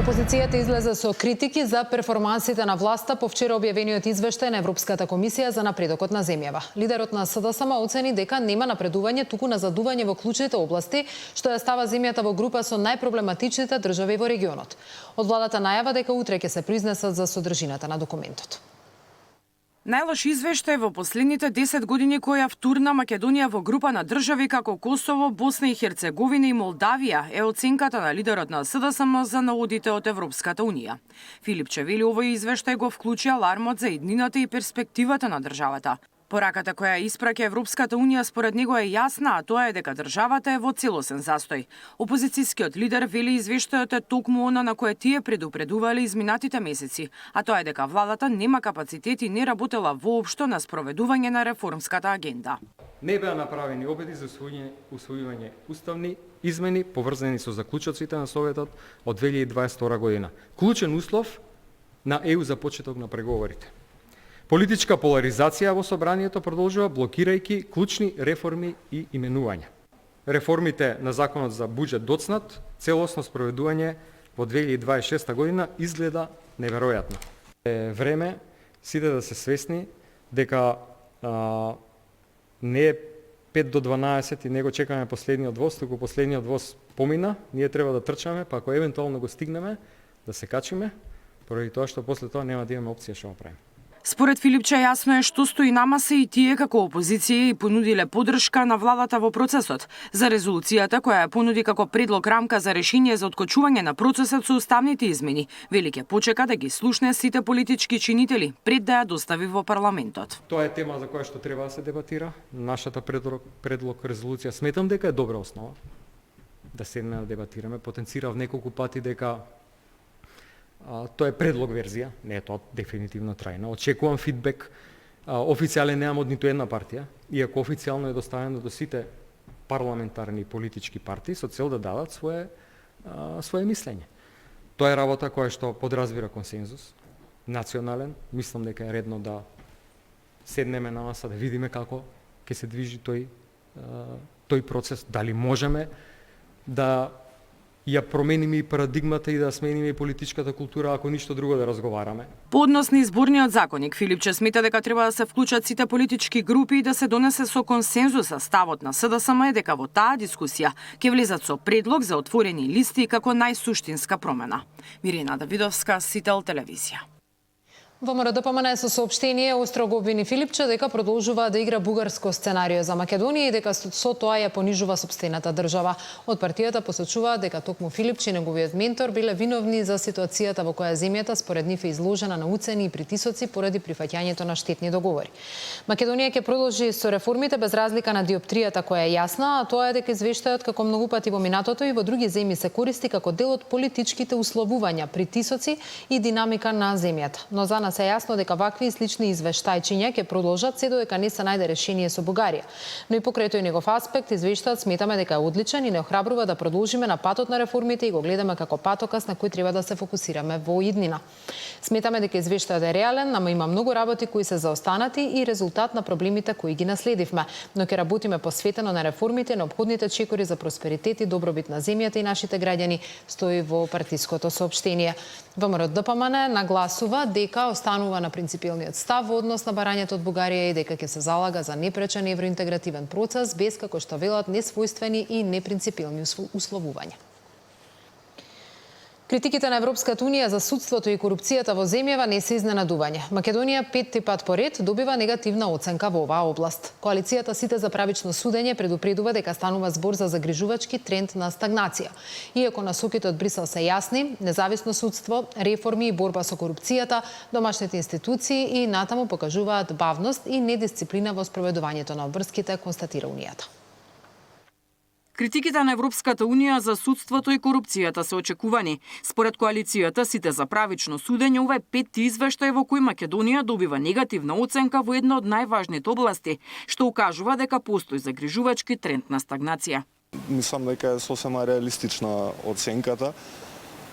Опозицијата излезе со критики за перформансите на власта по вчера објавениот извештај на Европската комисија за напредокот на земјава. Лидерот на СДСМ оцени дека нема напредување, туку назадување во клучните области, што ја става земјата во група со најпроблематичните држави во регионот. Од владата најава дека утре ќе се произнесат за содржината на документот. Најлош извештај во последните 10 години која втурна Македонија во група на држави како Косово, Босна и Херцеговина и Молдавија е оценката на лидерот на СДСМ за наодите од Европската Унија. Филипче вели овој извештај го вклучи алармот за иднината и перспективата на државата. Пораката која испраќа Европската Унија според него е јасна, а тоа е дека државата е во целосен застој. Опозицијскиот лидер вели извештајот е токму она на кое тие предупредувале изминатите месеци, а тоа е дека владата нема капацитет и не работела воопшто на спроведување на реформската агенда. Не беа направени обиди за усвојување уставни измени поврзани со заклучоците на Советот од 2022 година. Клучен услов на ЕУ за почеток на преговорите. Политичка поларизација во собранието продолжува блокирајќи клучни реформи и именувања. Реформите на законот за буџет доцнат, целосно спроведување во 2026 година изгледа неверојатно. Е време сите да се свесни дека не е 5 до 12 и не го чекаме последниот воз, туку последниот воз помина, ние треба да трчаме, па ако евентуално го стигнеме, да се качиме, поради тоа што после тоа нема да имаме опција што го правиме. Според Филипче јасно е што стои на маса и тие како опозиција и понудиле поддршка на владата во процесот. За резолуцијата која ја понуди како предлог рамка за решение за откочување на процесот со уставните измени, вели ќе почека да ги слушне сите политички чинители пред да ја достави во парламентот. Тоа е тема за која што треба да се дебатира. Нашата предлог резолуција сметам дека е добра основа да седнеме да дебатираме. Потенцирав неколку пати дека тоа е предлог верзија, не е тоа дефинитивно трајно. Очекувам фидбек, официјален немам од ниту една партија, иако официјално е доставено до сите парламентарни и политички партии со цел да дадат свое мислење. Тоа е работа која што подразбира консензус, национален. Мислам дека е редно да седнеме на маса, да видиме како ќе се движи тој процес, дали можеме да ја промениме и парадигмата и да смениме и политичката култура, ако ништо друго да разговараме. По однос на изборниот законник, Филипче смета дека треба да се вклучат сите политички групи и да се донесе со консензус, а ставот на СДСМ е дека во таа дискусија ќе влезат со предлог за отворени листи како најсуштинска промена. Мирина Давидовска, Сител телевизија. ВМРО ДПМН со соопштение острого обвини Филипче дека продолжува да игра бугарско сценарио за Македонија и дека со тоа ја понижува сопстената држава. Од партијата посочуваат дека токму Филипче и неговиот ментор биле виновни за ситуацијата во која земјата според нив е изложена на уцени и притисоци поради прифаќањето на штетни договори. Македонија ќе продолжи со реформите без разлика на диоптријата која е јасна, а тоа е дека извештајот како многу пати во минатото и во други земји се користи како дел од политичките условувања, притисоци и динамика на земјата. Но за нас е јасно дека вакви и слични извештајчиња ќе продолжат се додека не се најде решение со Бугарија. Но и покрај тој негов аспект, извештајот сметаме дека е одличен и не охрабрува да продолжиме на патот на реформите и го гледаме како патокас на кој треба да се фокусираме во иднина. Сметаме дека извештајот е реален, ама има многу работи кои се заостанати и резултат на проблемите кои ги наследивме, но ќе работиме посветено на реформите и неопходните чекори за просперитет и добробит на земјата и нашите граѓани, стои во партиското соопштение. ВМРО ДПМН нагласува дека останува на принципиелниот став во однос на барањето од Бугарија и дека ќе се залага за непречен евроинтегративен процес без, како што велат, несвојствени и непринципиелни условувања. Критиките на Европската Унија за судството и корупцијата во земјава не се изненадување. Македонија петти пат поред добива негативна оценка во оваа област. Коалицијата Сите за правично судење предупредува дека станува збор за загрижувачки тренд на стагнација. Иако насоките од Брисел се јасни, независно судство, реформи и борба со корупцијата, домашните институции и натаму покажуваат бавност и недисциплина во спроведувањето на обврските, констатира Унијата. Критиките на Европската Унија за судството и корупцијата се очекувани. Според коалицијата Сите за правично судење, ова е петти извештај во кој Македонија добива негативна оценка во една од најважните области, што укажува дека постои загрижувачки тренд на стагнација. Мислам дека е сосема реалистична оценката,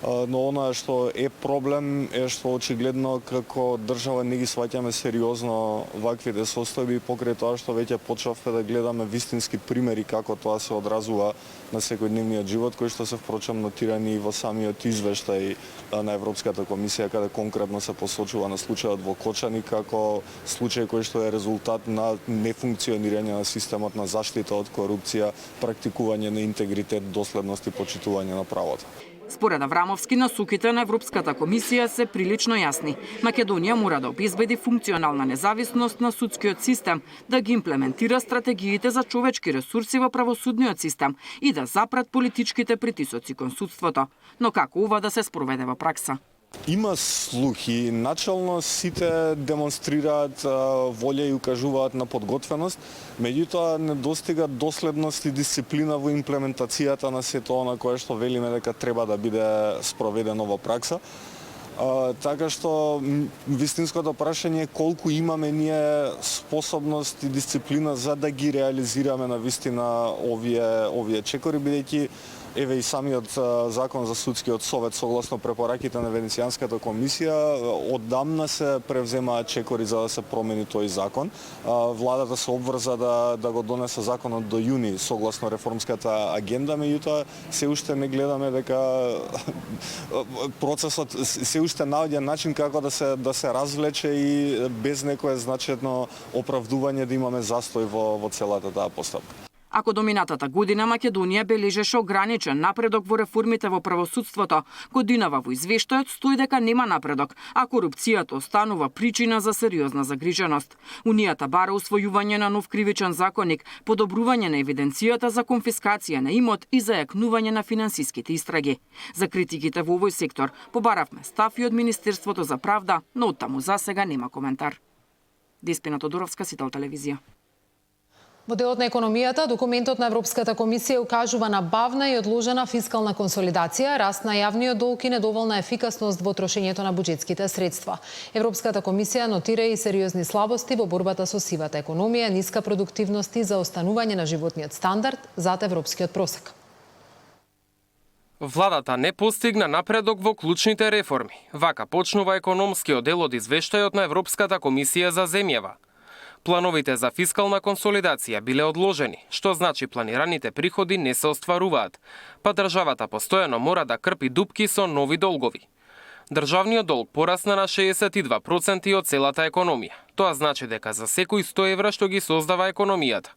но она што е проблем е што очигледно како држава не ги сваќаме сериозно ваквите состојби, покрај тоа што веќе почнавме да гледаме вистински примери како тоа се одразува на секојдневниот живот, кои што се впрочем нотирани и во самиот извештај на Европската комисија, каде конкретно се посочува на случајот во Кочани како случај кој што е резултат на нефункционирање на системот на заштита од корупција, практикување на интегритет, доследност и почитување на правото. Според Аврамовски, насоките на Европската комисија се прилично јасни. Македонија мора да обезбеди функционална независност на судскиот систем, да ги имплементира стратегиите за човечки ресурси во правосудниот систем и да запрат политичките притисоци кон судството. Но како ова да се спроведе во пракса? Има слухи, начално сите демонстрираат волја и укажуваат на подготвеност, меѓутоа недостига доследност и дисциплина во имплементацијата на сето она кое што велиме дека треба да биде спроведено во пракса. Така што вистинското прашање е колку имаме ние способност и дисциплина за да ги реализираме на вистина овие чекори, бидејќи еве и самиот закон за судскиот совет согласно препораките на Венецијанската комисија оддамна се превземаат чекори за да се промени тој закон. Владата се обврза да го донесе законот до јуни согласно реформската агенда, меѓутоа се уште не гледаме дека процесот се уште наоѓа начин како да се развлече и без некое значајно оправдување да имаме застој во целата таа постапка. Ако до минатата година Македонија бележеше ограничен напредок во реформите во правосудството, годинава во извештајот стои дека нема напредок, а корупцијата останува причина за сериозна загриженост. Унијата бара усвојување на нов кривичен законник, подобрување на евиденцијата за конфискација на имот и зајакнување на финансиските истраги. За критиките во овој сектор побаравме став и од Министерството за правда, но оттаму засега нема коментар. Деспина Тодоровска, Сител телевизија. Во делот на економијата, документот на Европската комисија укажува на бавна и одложена фискална консолидација, раст на јавниот долг и недоволна ефикасност во трошењето на буџетските средства. Европската комисија нотира и сериозни слабости во борбата со сивата економија, ниска продуктивност и заостанување на животниот стандард зад европскиот просек. Владата не постигна напредок во клучните реформи. Вака почнува економскиот дел од извештајот на Европската комисија за земјава. Плановите за фискална консолидација биле одложени, што значи планираните приходи не се остваруваат, па државата постојано мора да крпи дупки со нови долгови. Државниот долг порасна на 62% од целата економија. Тоа значи дека за секој 100 евра што ги создава економијата,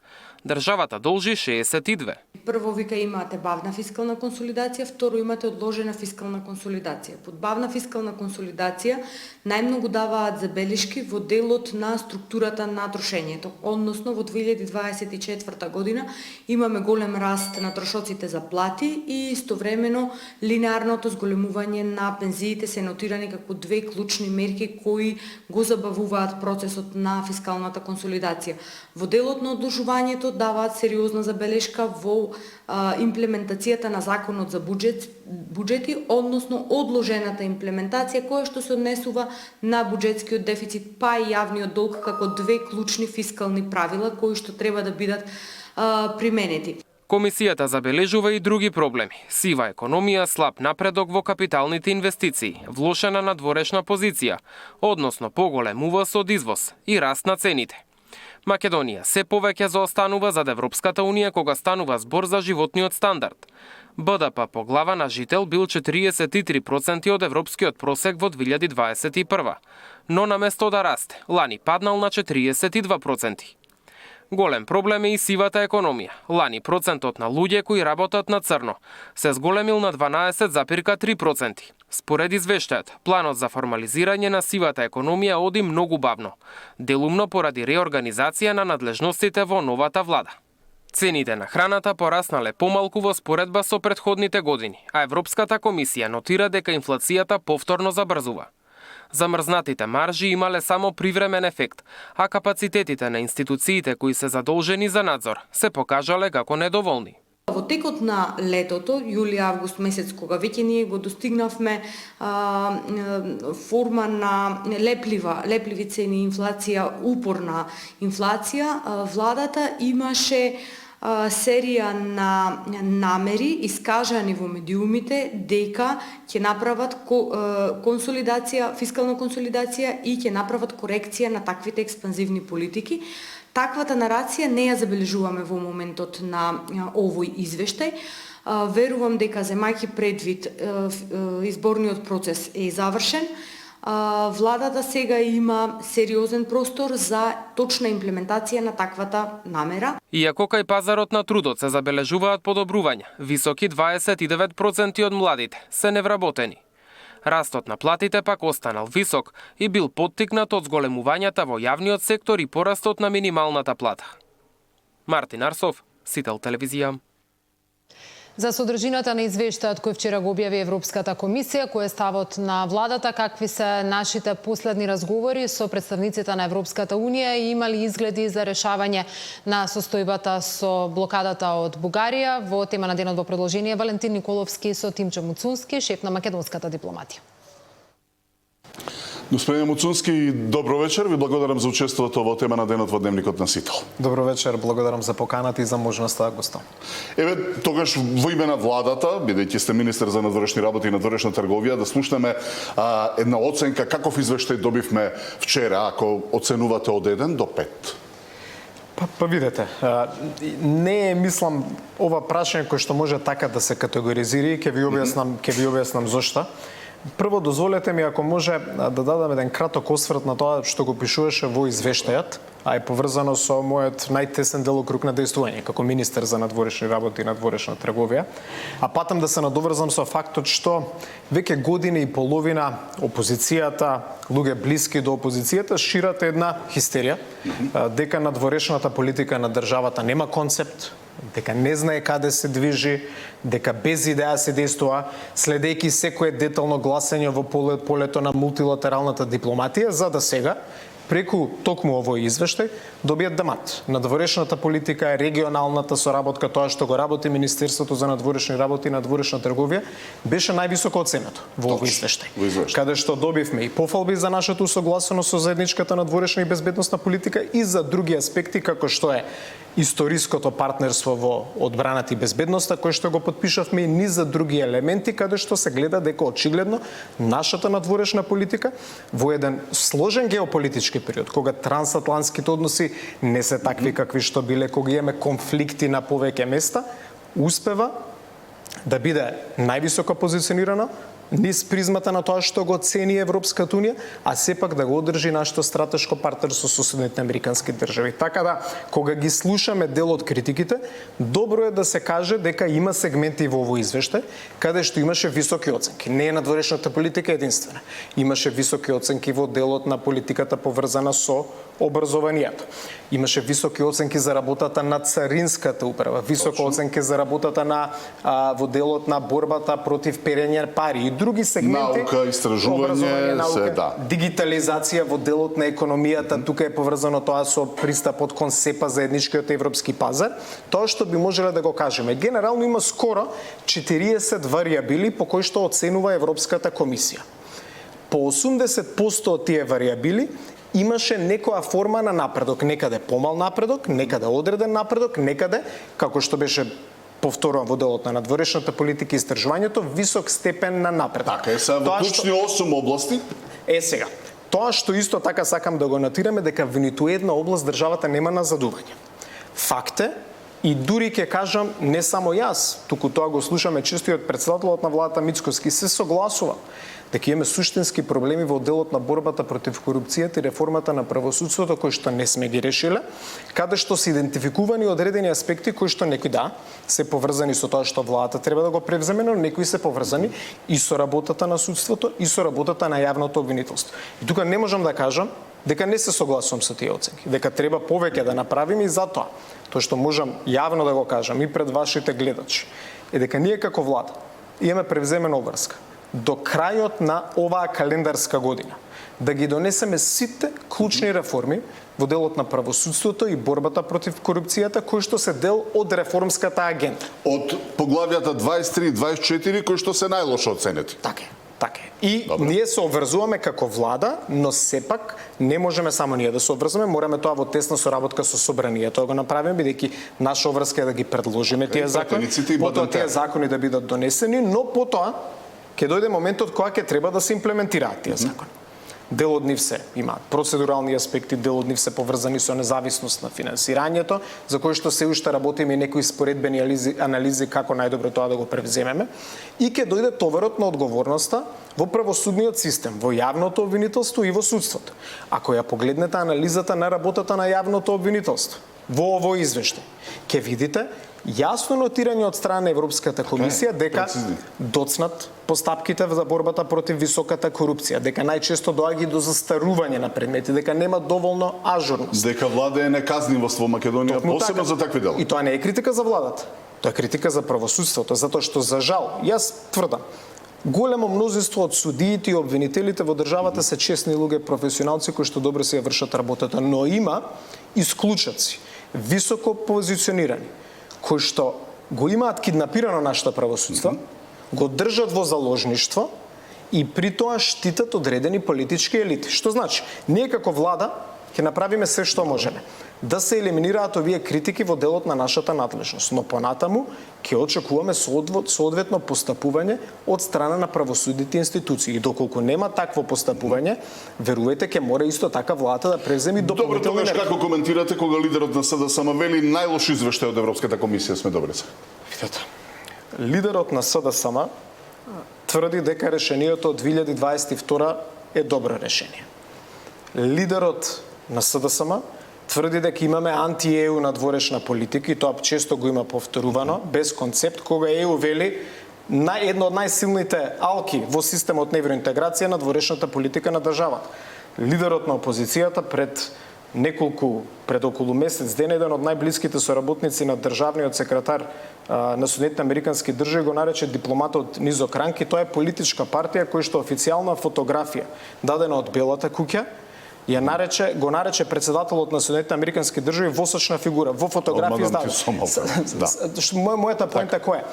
државата должи 62. Прво вика имате бавна фискална консолидација, второ имате одложена фискална консолидација. Под бавна фискална консолидација најмногу даваат забелешки во делот на структурата на трошењето, односно во 2024 година имаме голем раст на трошоците за плати и истовремено линеарното зголемување на пензиите се нотирани како две клучни мерки кои го забавуваат процесот на фискалната консолидација. Во делот на одложувањето даваат сериозна забелешка во имплементацијата на законот за буџети, односно одложената имплементација која што се однесува на буџетскиот дефицит па и јавниот долг како две клучни фискални правила кои што треба да бидат применети. Комисијата забележува и други проблеми. Сива економија, слаб напредок во капиталните инвестиции, влошена надворешна позиција, односно поголем увоз од извоз и раст на цените. Македонија се повеќе заостанува зад Европската унија кога станува збор за животниот стандард. БДП по глава на жител бил 43% од европскиот просек во 2021, но наместо да расте, лани паднал на 42%. Голем проблем е и сивата економија. Лани процентот на луѓе кои работат на црно се зголемил на 12,3%. Според извештајот, планот за формализирање на сивата економија оди многу бавно, делумно поради реорганизација на надлежностите во новата влада. Цените на храната пораснале помалку во споредба со претходните години, а Европската комисија нотира дека инфлацијата повторно забрзува. Замрзнатите маржи имале само привремен ефект, а капацитетите на институциите кои се задолжени за надзор се покажале како недоволни. Во текот на летото, јули-август месец, кога веќе ние го достигнавме форма на лепливи цени, инфлација, упорна инфлација, владата имаше серија на намери искажани во медиумите дека ќе направат фискална консолидација и ќе направат корекција на таквите експанзивни политики. Таквата нарација не ја забележуваме во моментот на овој извештај. Верувам дека земајќи предвид изборниот процес е завршен, владата сега има сериозен простор за точна имплементација на таквата намера. Иако кај пазарот на трудот се забележуваат подобрувања, високи 29% од младите се невработени. Растот на платите пак останал висок и бил поттикнат од зголемувањата во јавниот сектор и порастот на минималната плата. Мартин Арсов, Сител телевизија. За содржината на извештајот кој вчера го објави Европската комисија, кој е ставот на владата, какви се нашите последни разговори со представниците на Европската унија и има ли изгледи за решавање на состојбата со блокадата од Бугарија, во тема на денот во продолжение Валентин Николовски со Тимчо Муцунски, шеф на македонската дипломатија. Господин Муцунски, добро вечер. Ви благодарам за учеството во тема на денот во Дневникот на Сител. Добро вечер, благодарам за поканата и за можноста да гостам. Еве, тогаш во име на владата, бидејќи сте министер за надворешни работи и надворешна трговија, да слушнеме една оценка каков извештај добивме вчера, ако оценувате од 1 до 5. Па видете, не е, мислам, ова прашање кој што може така да се категоризира и ќе ви објаснам зошто. Прво, дозволете ми, ако може, да дадам еден краток осврт на тоа што го пишуваше во извештајот, а е поврзано со мојот најтесен делокруг на действување како министер за надворешни работи и надворешна трговија. А патам да се надоврзам со фактот што веќе година и половина опозицијата, луѓе блиски до опозицијата, шират една хистерија, дека надворешната политика на државата нема концепт, дека не знае каде се движи, дека без идеја се действува, следејќи секое детално гласање во полето на мултилатералната дипломатија, за да сега преку токму овој извештај добијат дамат. Надворешната политика, регионалната соработка, тоа што го работи Министерството за надворешни работи и надворешна трговија, беше највисоко оценето во овој извештај. Каде што добивме и пофалби за нашата усогласеност со заедничката надворешна и безбедносна политика и за други аспекти, како што е историското партнерство во одбраната и безбедноста, кој што го подпишавме, и низ за други елементи, каде што се гледа дека очигледно нашата надворешна политика во еден сложен геополитички период, кога трансатлантските односи не се такви какви што биле, кога имаме конфликти на повеќе места, успева да биде највисоко позиционирана низ призмата на тоа што го цени Европската унија, а сепак да го одржи нашето стратешко партнерство со Соединетите американски држави. Така да, кога ги слушаме дел од критиките, добро е да се каже дека има сегменти во овој извештај каде што имаше високи оценки. Не е надворешната политика единствена. Имаше високи оценки во делот на политиката поврзана со образованието. Имаше високи оценки за работата на царинската управа, високи оценки за работата на во делот на борбата против перење пари и други сегменти. Наука, истражување, наука, дигитализација во делот на економијата, тука е поврзано тоа со пристапот кон СЕПА, заедничкиот европски пазар. Тоа што би можеле да го кажеме, генерално има скоро 40 варијабили по кои што оценува Европската комисија. По 80% од тие варијабили имаше некоја форма на напредок, некаде помал напредок, некаде одреден напредок, некаде, како што беше повторувам во делот на надворешната политика и истражувањето, висок степен на напредок. Така е, се во клучни 8 области. Сега, тоа што исто така сакам да го нотираме, дека во ниту една област државата нема назадување. Факт е, и дури ќе кажам, не само јас, туку тоа го слушаме често и од претседателот на владата Мицкоски, се согласува дека имаме суштински проблеми во делот на борбата против корупцијата и реформата на правосудството кои што не сме ги решиле, каде што се идентификувани одредени аспекти кои што некои се поврзани со тоа што владата треба да го превземе, но некои се поврзани и со работата на судството и со работата на јавното обвинителство. И тука не можам да кажам дека не се согласувам со тие оценки, дека треба повеќе да направиме и затоа тоа што можам јавно да го кажам и пред вашите гледачи е дека ние како влада имаме превземена обврска до крајот на оваа календарска година да ги донесеме сите клучни реформи во делот на правосудството и борбата против корупцијата, кои што се дел од реформската агенда. Од поглавјата 23 и 24 кои што се најлошо оценети. Така е. И ние се обврзуваме како влада, но сепак не можеме само ние да се обврзуваме, мораме тоа во тесна соработка со собранието да го направиме, бидејќи наша обврска е да ги предложиме тие закони, потоа тие закони да бидат донесени, но потоа ќе дојде моментот кога ќе треба да се имплементираат тие закони. Дел од нив се имаат процедурални аспекти, дел од нив се поврзани со независност на финансирањето, за кој што се уште работиме некои споредбени анализи како најдобро тоа да го превземеме. И ќе дојде товарот на одговорноста во правосудниот систем, во јавното обвинителство и во судството. Ако ја погледнете анализата на работата на јавното обвинителство во овој извештај, ќе видите јасно нотирање од страна на Европската комисија дека доцнат постапките за борбата против високата корупција, дека најчесто доаѓа до застарување на предмети, дека нема доволно ажурност. Дека влада е неказнивост во Македонија, посебно за такви дела. И тоа не е критика за владата, тоа е критика за правосудството, затоа што за жал, јас тврдам, големо мнозинство од судиите и обвинителите во државата се честни луѓе, професионалци кои што добро се ја вршат работата, но има исклучаци, високо позиционирани, кои што го имаат киднапирано нашето правосудство, го држат во заложништво и при тоа штитат одредени политички елити. Што значи? Ние како влада ќе направиме се што можеме да се елиминираат овие критики во делот на нашата надлежност, но понатаму ќе очекуваме соодветно постапување од страна на правосудните институции. И доколку нема такво постапување, верувајте, ќе мора исто така владата да преземи Добро, дополнителни тогаш мерки. како коментирате кога лидерот на СДСМ вели најлош извештај од Европската комисија сме добри се? Видете, лидерот на СДСМ тврди дека решението од 2022 е добро решение. Лидерот на СДСМ тврди дека имаме анти-ЕУ надворешна политика и тоа често го има повторувано, без концепт, кога ЕУ вели едно од најсилните алки во системот на евроинтеграција на дворешната политика на државата. Лидерот на опозицијата пред околу месец ден, еден од најблиските соработници на државниот секретар на Соединетите американски држави го нарече дипломат од низок ранг и тоа е политичка партија која што официјална фотографија дадена од Белата куќа го нарече председателот на Соединетите американски држави восочна фигура во фотографија издадена. Мојата поинта која е?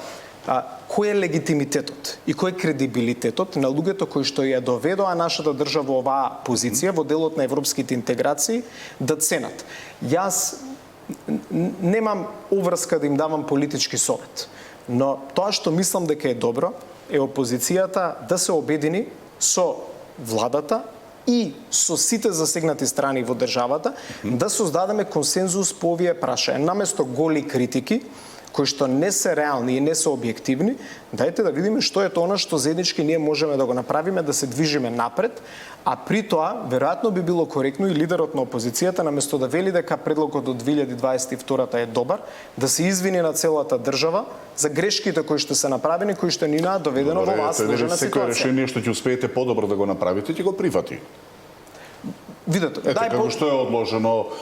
Кој е легитимитетот и кој е кредибилитетот на луѓето кои што ја доведоа нашата држава во оваа позиција во делот на европските интеграции да ценат? Јас немам обврска да им давам политички совет, но тоа што мислам дека е добро е опозицијата да се обедини со владата и со сите засегнати страни во државата да создадеме консензус по овие прашања. Наместо голи критики кои што не се реални и не се објективни, дајте да видиме што е тоа што заеднички ние можеме да го направиме, да се движиме напред, а при тоа веројатно би било коректно и лидерот на опозицијата наместо да вели дека предлогот од 2022 е добар, да се извини на целата држава за грешките кои што се направени, кои што ни доведено во оваа сложена секој ситуација. решение што ќе успеете подобро да го направите, ќе го прифати. Видете, Како што е одложено,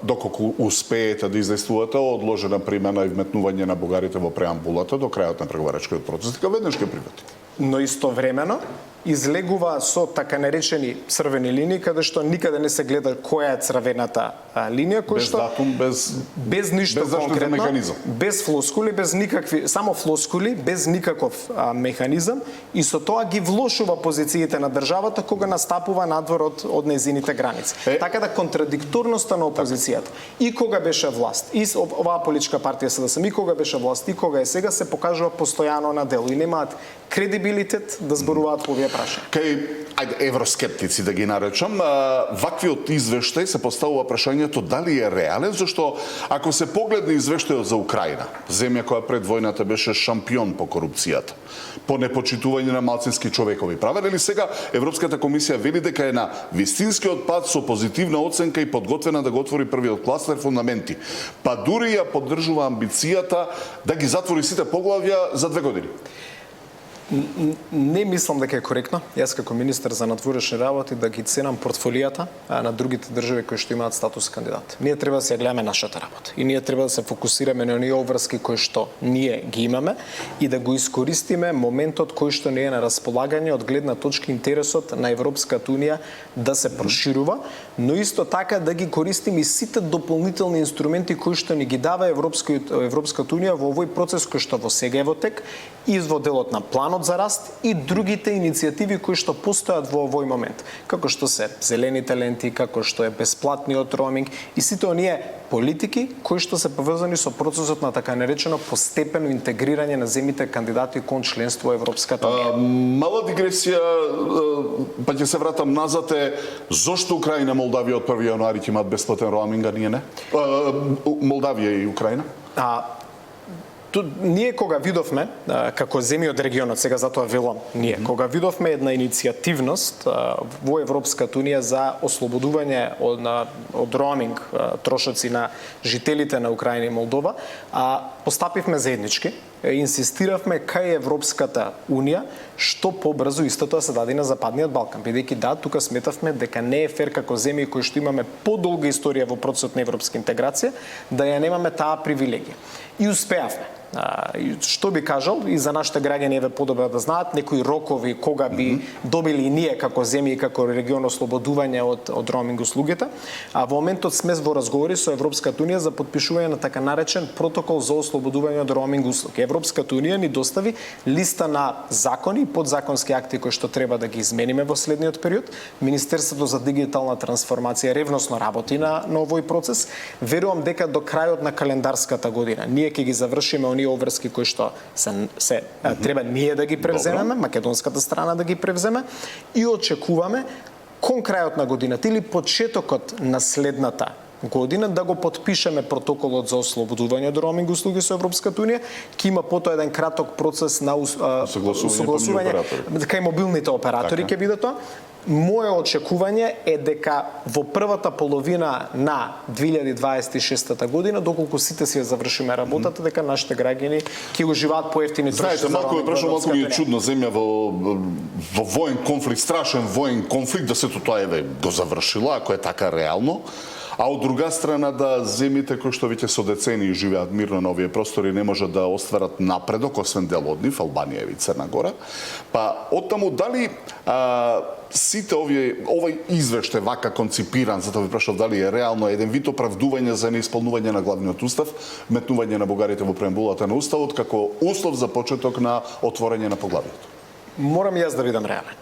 доколку успеете да издействувате, одложена примена и вметнување на бугарите во преамбулата до крајот на преговарачкиот процес, дека веднаш ќе прифати. Но истовремено излегува со така наречени црвени линии, каде што никаде не се гледа која е црвената линија, кој Без што датум, без ништо без заштитен конкретно, механизам. без флоскули, без никакви, само флоскули, без никаков механизам и со тоа ги влошува позициите на државата кога настапува надвор од нејзините граници. Така да контрадикторноста на опозицијата и кога беше власт, и оваа политичка партија СДСМ, и кога беше власт, и кога е сега, се покажува постојано на дело и немаат кредибилитет да зборуваат по овие прашања. Кај евроскептици да ги наречам, ваквиот извештај се поставува прашањето дали е реален, зашто ако се погледне извештајот за Украина, земја која пред војната беше шампион по корупцијата, по непочитување на малцински човекови права, нели сега Европската комисија вели дека е на вистинскиот пат со позитивна оценка и подготвена да го отвори првиот кластер фундаменти, па дури ја поддржува амбицијата да ги затвори сите поглавја за 2 години. Не мислам дека е коректно, јас како министер за надворешни работи да ги ценам портфолијата на другите држави кои што имаат статус кандидат. Ние треба да се гледаме нашата работа и ние треба да се фокусираме на оние обврски кои што ние ги имаме и да го искористиме моментот кој што не е на располагање од гледна точка интересот на Европската унија да се проширува, но исто така да ги користиме и сите дополнителни инструменти кои што ни ги дава Европската унија во овој процес кој што во сега е во тек и во делот на планот планот за раст и другите иницијативи кои што постојат во овој момент, како што се зелените ленти, како што е бесплатниот роуминг и сите оние политики кои што се поврзани со процесот на така наречено постепено интегрирање на земјите кандидати кон членство во Европската унија. Мала дигресија, па ќе се вратам назад зошто Украина, Молдавија од 1 јануари ќе имаат бесплатен роуминг, а ние не? Молдавија и Украина? Ние кога видовме, како земји од регионот, сега затоа велам ние, кога видовме една иницијативност во Европската унија за ослободување од роуминг трошоци на жителите на Украина и Молдова, постапивме заеднички, инсистиравме кај Европската унија што побрзо истото се даде на Западниот Балкан, бидејќи тука сметавме дека не е фер како земји кои што имаме подолга историја во процесот на европска интеграција да ја немаме таа привилегија. И успеавме. Што би кажал, и за нашите граѓани е подобро да знаат, некои рокови кога би добили и ние како земји и како регион ослободување од роуминг услугите, а во моментот сме во разговори со Европската унија за потпишување на така наречен протокол за ослободување од роуминг услуги. Европската унија ни достави листа на закони и подзаконски акти кои што треба да ги измениме во следниот период. Министерството за дигитална трансформација ревносно работи на овој процес. Верувам дека до крајот на календарската година ние ќе ги завршиме оние обврски кои што треба ние да ги превземеме, македонската страна да ги превземе и очекуваме кон крајот на годината или почетокот на следната година да го потпишеме протоколот за ослободување од роуминг услуги со Европската унија, ќе има потоа еден краток процес на согласување кај мобилните оператори ќе биде тоа. Моје очекување е дека во првата половина на 2026 година, доколку сите си ја завршиме работата, дека нашите граѓани ќе уживаат поевтини трошоци. Знаете, малку ми е чудна земја во воен конфликт, страшен воен конфликт, да сето тоа го завршила, ако е така реално. А од друга страна да земјите кои што веќе со децении живеат мирно на овие простори не можат да остварат напредок, освен дел од нив, Албанија и Црна Гора. Па оттаму дали сите овој извештај вака конципиран, затоа ви прашав дали е реално еден вид оправдување за неисполнување на главниот устав, метнување на бугарите во преамбулата на уставот како услов за почеток на отворање на поглавието. Морам јас да бидам реален.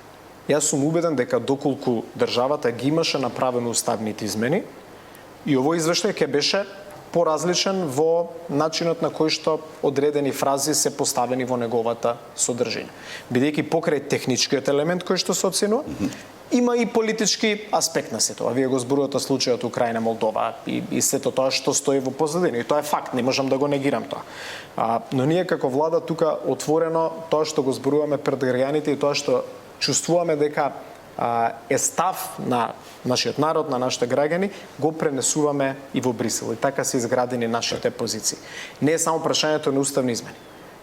Јас сум убеден дека доколку државата ги имаше направено уставните измени, и овој извештај ќе беше поразличен во начинот на кој што одредени фрази се поставени во неговата содржина. Бидејќи покрај техничкиот елемент кој што се оценува, има и политички аспект на сето. Вие го зборувате случајот Украина, Молдова и сето тоа што стои во позадина. И тоа е факт, не можам да го негирам тоа. Но ние како влада тука отворено тоа што го зборуваме пред граѓаните и тоа што чувствуваме дека е став на нашиот народ, на нашите граѓани, го пренесуваме и во Брисел. И така се изградени нашите позиции. Не е само прашањето на уставни измени.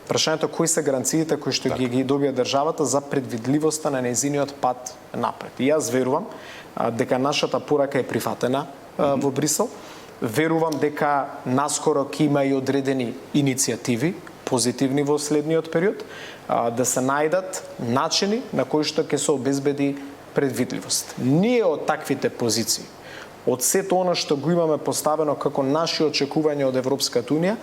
Прашањето кои се гаранциите кои што ги добија државата за предвидливоста на нејзиниот пат напред. И јас верувам дека нашата порака е прифатена во Брисел. Верувам дека наскоро ќе има и одредени иницијативи позитивни во следниот период, да се најдат начини на кои што ќе се обезбеди предвидливост. Ние од таквите позиции, од сето оно што го имаме поставено како наши очекувања од Европската унија,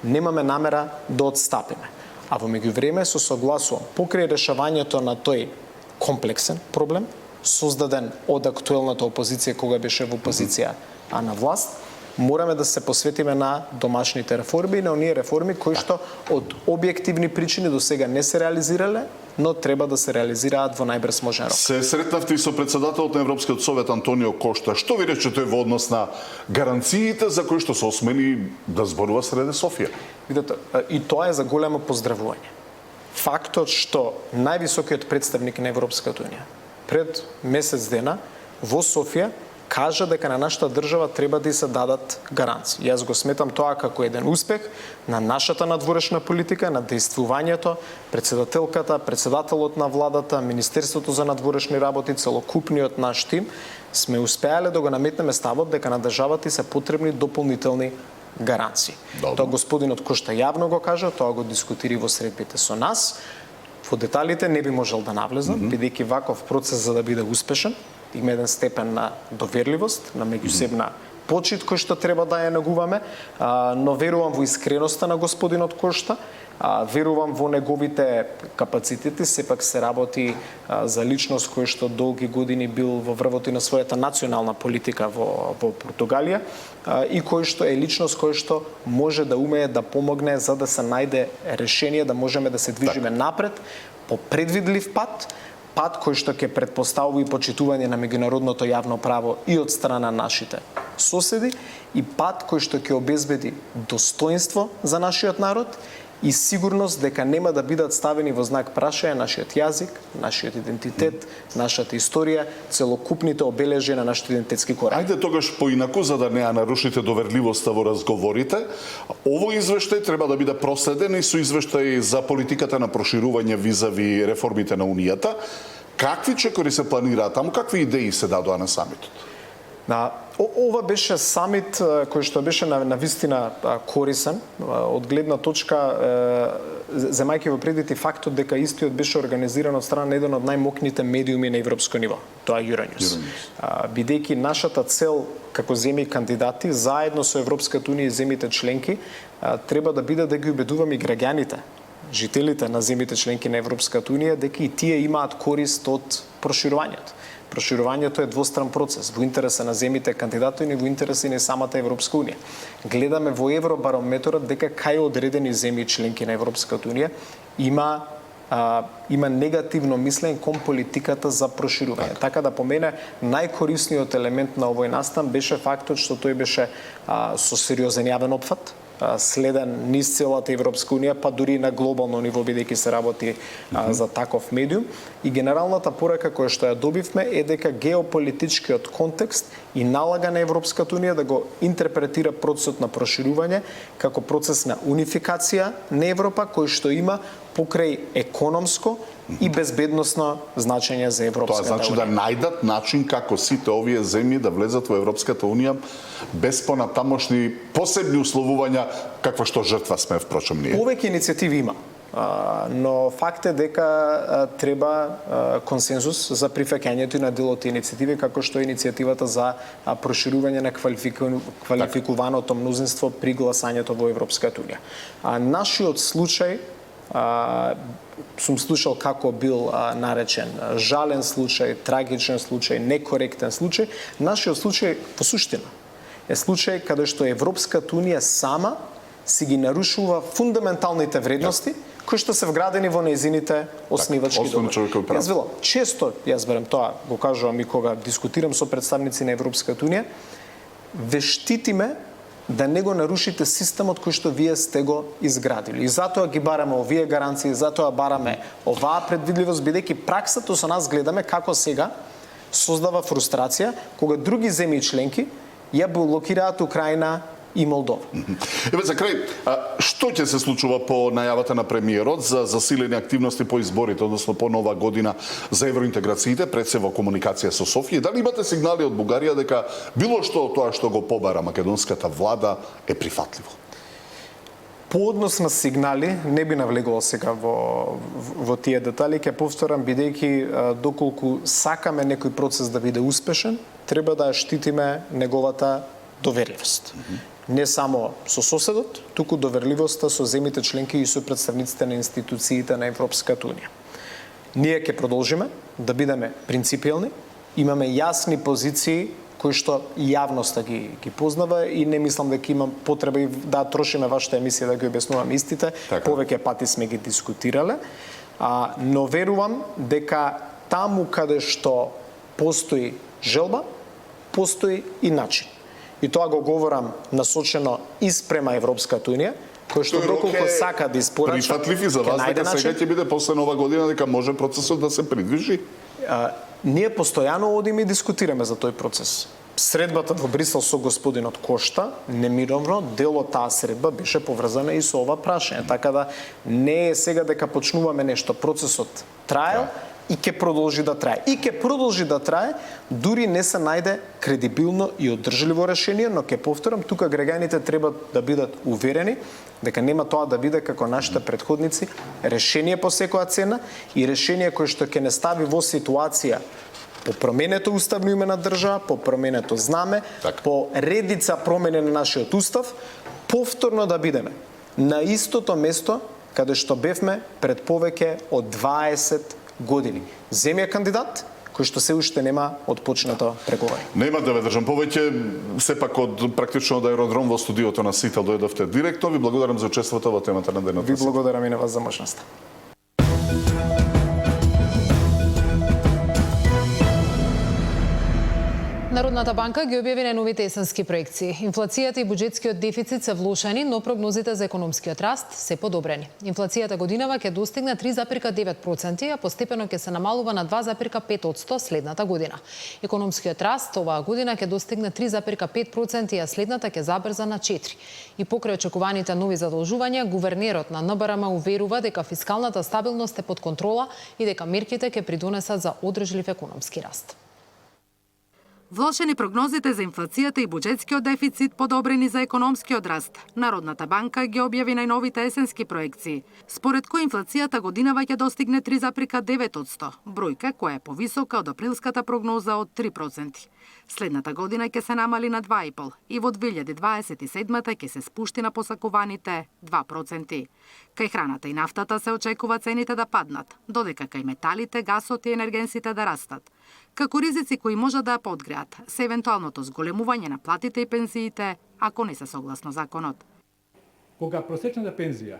немаме намера да отстапиме. А во меѓувреме се согласувам, покрај решавањето на тој комплексен проблем, создаден од актуелната опозиција кога беше во опозиција на власт, мораме да се посветиме на домашните реформи и на оние реформи кои што од објективни причини до сега не се реализирале, но треба да се реализираат во најбрз можен рок. Се сретнавте и со председателот на Европскиот совет Антонио Кошта. Што ви рече тој во однос на гаранциите за кои што се осмели да зборува среде Софија? Видете, и тоа е за големо поздравување. Фактот што највисокиот представник на Европската унија пред месец дена во Софија кажа дека на нашата држава треба да се дадат гаранции. Јас го сметам тоа како еден успех на нашата надворешна политика, на действувањето, председателката, председателот на владата, Министерството за надворешни работи, целокупниот наш тим, сме успеале да го наметнеме ставот дека на државата се потребни дополнителни гаранции. Тоа господинот Кошта јавно го кажа, тоа го дискутира во средбите со нас. Во деталите не би можел да навлезам, бидејќи ваков процес за да биде успешен, има еден степен на доверливост, на меѓусебна почит кој што треба да ја негуваме, но верувам во искреноста на господинот Кошта Верувам во неговите капацитети, сепак се работи за личност кој што долги години бил во врвот на својата национална политика во Португалија и кој што е личност кој што може да умее да помогне за да се најде решение, да можеме да се движиме напред по предвидлив пат кој што ќе претпоставува и почитување на меѓународното јавно право и од страна нашите соседи и пат кој што ќе обезбеди достоинство за нашиот народ и сигурност дека нема да бидат ставени во знак прашање нашиот јазик, нашиот идентитет, нашата историја, целокупните обележја на нашите идентитетски корени. Ајде тогаш поинаку, за да не ја нарушите доверливоста во разговорите. Овој извештај треба да биде проследен и со извештај за политиката на проширување визави реформите на Унијата. Какви чекори се планираат таму, какви идеи се дадоа на самитот? Ова беше самит кој што беше на вистина корисен од гледна точка земајќи во предвид фактот дека истиот беше организиран од страна на еден од најмокните медиуми на европско ниво, тоа е Euronews. Бидејќи нашата цел како земји кандидати заедно со Европската унија и земјите членки треба да биде да ги убедуваме и граѓаните, жителите на земјите членки на Европската унија дека и тие имаат корист од проширувањето. Проширувањето е двостран процес во интереса на земјите кандидати и во интереса на самата Европска унија. Гледаме во Евробарометрот дека кај одредени земји членки на Европската унија има негативно мислење кон политиката за проширување. Така да по мене најкорисниот елемент на овој настан беше фактот што тој беше со сериозен јавен опфат, следен низ целата Европска унија, па дури на глобално ниво, бидејќи се работи за таков медиум. И генералната порака која што ја добивме е дека геополитичкиот контекст и налага на Европската унија да го интерпретира процесот на проширување како процес на унификација на Европа, кој што има покрај економско и безбедносно значење за Европската унија. Тоа значи да најдат начин како сите овие земји да влезат во Европската унија без понатамошни посебни условувања каква што жртва сме впрочем ние. Повеќе иницијативи има, но факт е дека треба консензус за прифаќањето на дел од иницијативи како што е иницијативата за проширување на квалификуваното мнозинство при гласањето во Европската унија. Нашиот случај сум слушал како бил наречен жален случај, трагичен случај, некоректен случај. Нашиот случај по суштина е случај каде што Европската унија сама си ги нарушува фундаменталните вредности кои што се вградени во нејзините оснивачки договори. Често јас берам тоа, го кажувам и кога дискутирам со представници на Европската унија, ве штитиме да не го нарушите системот кој што вие сте го изградили. И затоа ги бараме овие гаранции, затоа бараме оваа предвидливост, бидејќи праксата со нас гледаме како сега создава фрустрација кога други земји членки ја блокираат Украина и Молдова. Еве за крај, што ќе се случува по најавата на премиерот за засилени активности по изборите, односно по нова година за евроинтеграциите, пред се во комуникација со Софија? Дали имате сигнали од Бугарија дека било што од тоа што го побара македонската влада е прифатливо? По однос на сигнали, не би навлегувал сега во тие детали, ќе повторам, бидејќи доколку сакаме некој процес да биде успешен, треба да штитиме неговата доверливост. Не само со соседот, туку доверливоста со земјите членки и со представниците на институциите на Европската унија. Ние ќе продолжиме да бидеме принципиелни, имаме јасни позиции кои што јавноста ги познава и не мислам дека имам потреба и да трошиме вашата емисија да ги објаснувам истите, повеќе пати сме ги дискутирале, но верувам дека таму каде што постои желба, постои и начин. И тоа го говорам насочено и спрема Европската унија, кој што доколку сака да испорача, прифатлив и за вас дека сега ќе биде после нова година дека може процесот да се придвижи? Ние постојано одиме и дискутираме за тој процес. Средбата во Брисел со господинот кошта немировно, дел од таа средба беше поврзана и со ова прашање, така да не е сега дека почнуваме нешто, процесот трае и ќе продолжи да трае. И ќе продолжи да трае, дури не се најде кредибилно и одржливо решение, но ќе повторам, тука граѓаните треба да бидат уверени дека нема тоа да биде како нашите претходници, решение по секоја цена и решение кое што ќе не стави во ситуација по променето уставно име на држава, по променето знаме, по редица промени на нашиот устав, повторно да бидеме на истото место каде што бевме пред повеќе од 20 години. Земја кандидат кој што се уште нема отпочнато преговори. Нема да ве држам повеќе, сепак од практично од аеродром во студиото на Сител дојдовте директно. Ви благодарам за учеството во темата на денот. Ви благодарам и на вас за можноста. Народната банка ги објави најновите есенски проекции. Инфлацијата и буџетскиот дефицит се влошени, но прогнозите за економскиот раст се подобрени. Инфлацијата годинава ќе достигне 3,9%, а постепено ќе се намалува на 2,5% следната година. Економскиот раст оваа година ќе достигне 3,5%, а следната ќе забрза на 4%. И покрај очекуваните нови задолжувања, гувернерот на НБРМ уверува дека фискалната стабилност е под контрола и дека мерките ќе придонесат за одржлив економски раст. Влошени прогнозите за инфлацијата и буџетскиот дефицит, подобрени за економскиот раст. Народната банка ги објави најновите есенски проекции, според кои инфлацијата годинава ќе достигне 3,9%, бројка која е повисока од априлската прогноза од 3%. Следната година ќе се намали на 2,5% и во 2027 ќе се спушти на посакуваните 2%. Кај храната и нафтата се очекува цените да паднат, додека кај металите, гасот и енергенсите да растат. Како ризици кои можат да ја подгреат се евентуалното зголемување на платите и пензиите, ако не се согласно законот. Кога просечната пензија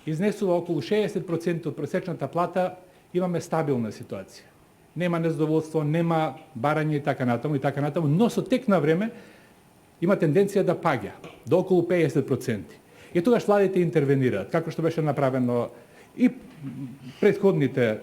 изнесува околу 60% од просечната плата, имаме стабилна ситуација. Нема незадоволство, нема барање и така натаму, но со тек на време има тенденција да паѓа до околу 50%. И тогаш владите интервенираат, како што беше направено и претходните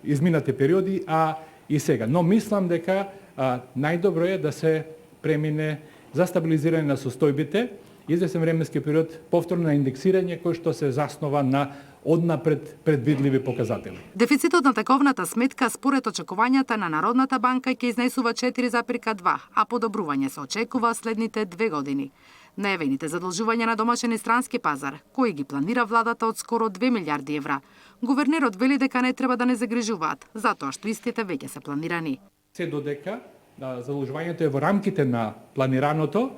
изминати периоди, а и сега. Но мислам дека најдобро е да се премине за стабилизирање на состојбите, извесен временски период повторно на индексирање кој што се заснова на однапред предвидливи показатели. Дефицитот на тековната сметка според очекувањата на Народната банка ќе изнесува 4,2, а подобрување се очекува следните 2 години. Најавените задолжувања на домашен и странски пазар, кои ги планира владата од скоро 2 милиарди евра. Гувернерот вели дека не треба да не загрижуваат, затоа што истите веќе се планирани. Се додека задолжувањето е во рамките на планираното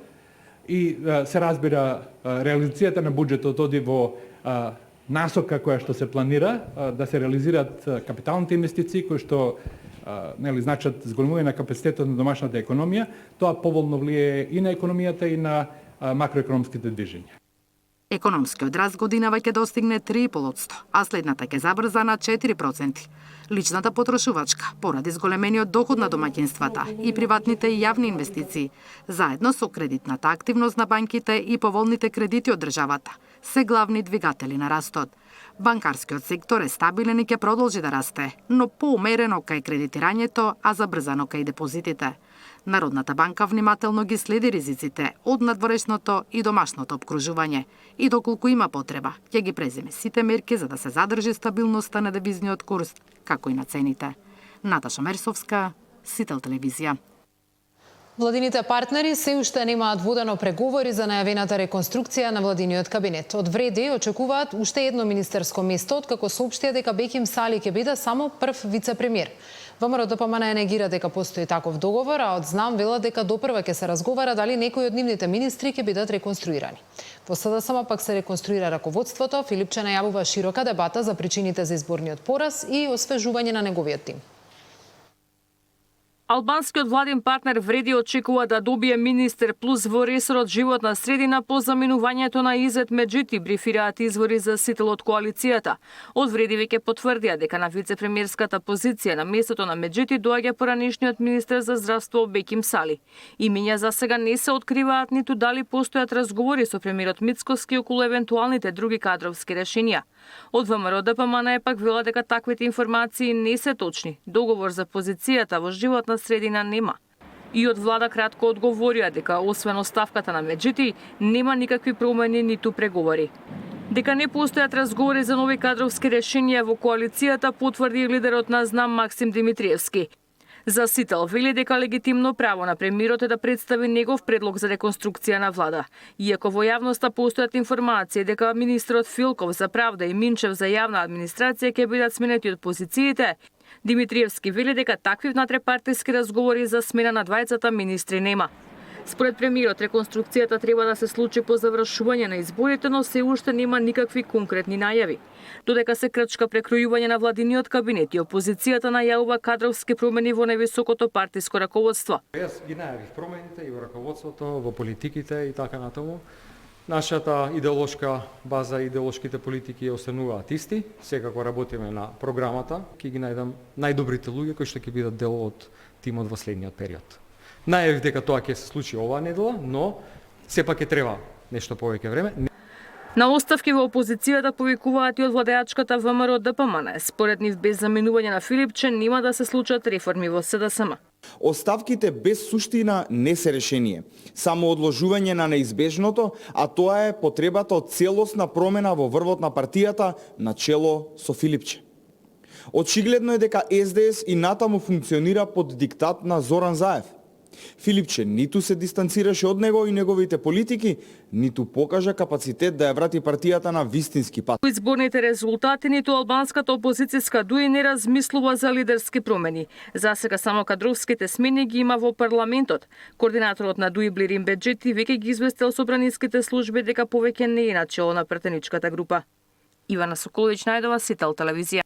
и се разбира реализацијата на буџетот оди во насока која што се планира, да се реализираат капиталните инвестиции кои што значат зголемување на капацитетот на домашната економија, тоа поволно влијае и на економијата и на макроекономските движења. Економскиот раст годинава ќе достигне 3,5%, а следната ќе забрза на 4%. Личната потрошувачка, поради зголемениот доход на домаќинствата и приватните и јавни инвестиции, заедно со кредитната активност на банките и поволните кредити од државата, се главни двигатели на растот. Банкарскиот сектор е стабилен и ќе продолжи да расте, но поумерено кај кредитирањето, а забрзано кај депозитите. Народната банка внимателно ги следи ризиците од надворешното и домашното обкружување и доколку има потреба, ќе ги преземе сите мерки за да се задржи стабилноста на девизниот курс, како и на цените. Наташа Мерсовска, Сител телевизија. Владините партнери се уште немаат водено преговори за најавената реконструкција на владиниот кабинет. Од вреди очекуваат уште едно министерско место, откако соопштија дека Беким Сали ќе биде само прв вице-премиер. ВМРО ДПМН негира дека постои таков договор, а од знам велат дека допрва ќе се разговара дали некои од нивните министри ќе бидат реконструирани. Во СДСМ пак се реконструира раководството. Филипче најавува широка дебата за причините за изборниот пораз и освежување на неговиот тим. Албанскиот владин партнер Вреди очекува да добие министер плюс во ресорот животна средина по заминувањето на Изет Меджити, брифираат извори за Сител од коалицијата. Од Вреди веќе потврдија дека на вице-премиерската позиција на местото на Меджити доаѓа поранешниот министер за здравство Беким Сали. Имиња за сега не се откриваат ниту дали постојат разговори со премиерот Мицкоски околу евентуалните други кадровски решенија. Од ВМРО ДПМН пак вела дека таквите информации не се точни. Договор за позицијата во животна средина нема. И од влада кратко одговорија дека освен оставката на Меджити нема никакви промени ниту преговори. Дека не постојат разговори за нови кадровски решенија во коалицијата, потврди лидерот на ЗНАМ Максим Димитриевски. За Сител вели дека легитимно право на премиерот е да представи негов предлог за реконструкција на влада. Иако во јавноста постојат информации дека министрот Филков за правда и Минчев за јавна администрација ќе бидат сменети од позициите, Димитриевски вели дека такви внатрепартиски разговори за смена на двајцата министри нема. Според премиерот, реконструкцијата треба да се случи по завршување на изборите, но се уште нема никакви конкретни најави. Додека се крчка прекројување на владиниот кабинет и опозицијата најавува кадровски промени во невисокото партиско раководство. Јас ги најавив промените и во раководството, во политиките и така натаму. Нашата идеолошка база, идеолошките политики остануваат исти. Секако работиме на програмата. Ќе ги најдам најдобрите луѓе кои што ќе бидат дел од тимот во следниот период. Најавив дека тоа ќе се случи оваа недела, но сепак ќе треба нешто повеќе време. На оставки во опозицијата повикуваат и од владеачката ВМРО ДПМН. Според нив, без заменување на Филипче нема да се случат реформи во СДСМ. Оставките без суштина не се решение, само одложување на неизбежното, а тоа е потребата од целосна промена во врвот на партијата на чело со Филипче. Очигледно е дека СДС и натаму функционира под диктат на Зоран Заев. Филипче ниту се дистанцираше од него и неговите политики, ниту покажа капацитет да ја врати партијата на вистински пат. По изборните резултати, ниту албанската опозицијска дуи не размислува за лидерски промени. За сега само кадровските смени ги има во парламентот. Координаторот на дуи Блирин Беджети веќе ги известил собраниските служби дека повеќе не е начело на претеничката група. Ивана Соколовиќ најдова, Сител телевизија.